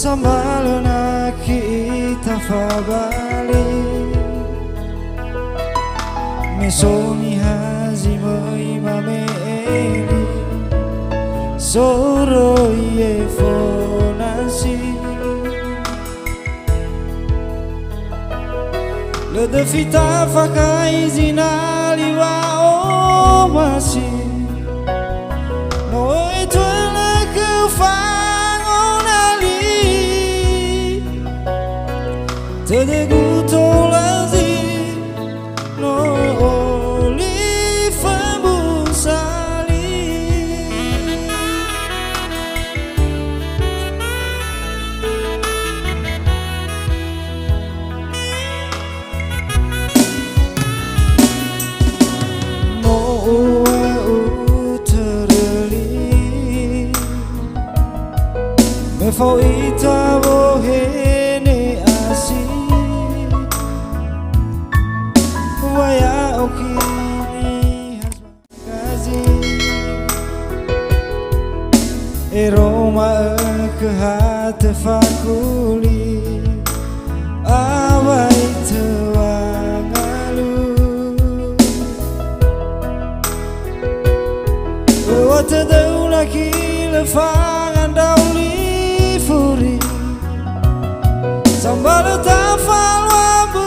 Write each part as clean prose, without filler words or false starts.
Sambalo nakita fabali Mesoni hazimo imameli Soro ye fonasi Le defita fakai zinali wa omasi No etwele kufangonali Te gusto lazi no olifambusali No uterli me fau itavo hene asi Waya okini hasmakazi Eroma kehate fakuli Awai tewangalu Wata daula kile fangan dauli furi Sambalo tafal wabu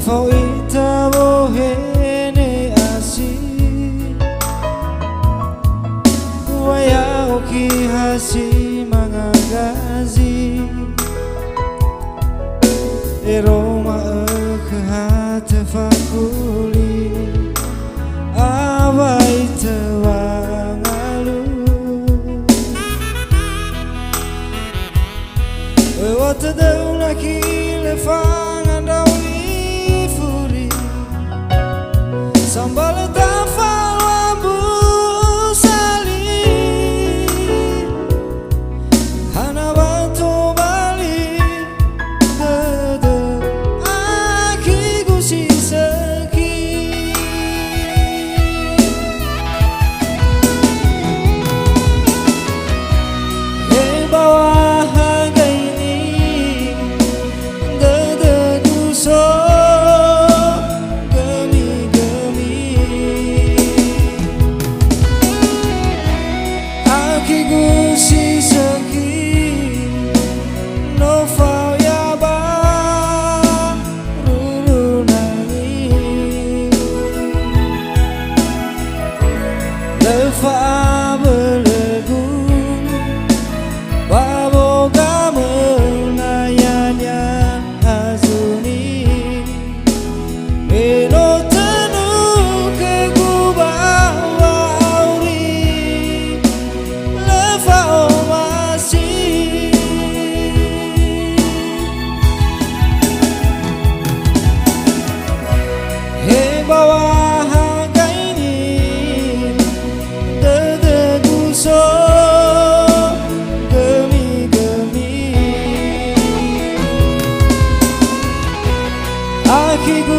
Fau itavo hene asi Waya oki hasi mangagazi Eroma kehate fakuli Awai tewangalu Wata daula kile fangan dauli Sambal tafal wabu sali Hana batu bali Dede aki gusi seki Hei bawah harga ini Dede Akiku